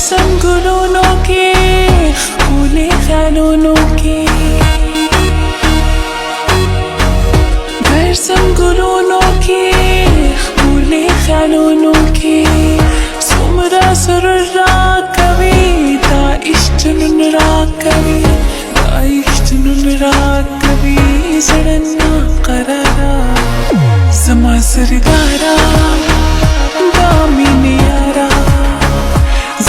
संगुलों के खुले ख्यालों के घर संगुलों के खुले ख्यालों के सुमरा सुररा कविता इष्टनुरा कवि सड़ना करारा जमा सरदारा दामिन यारा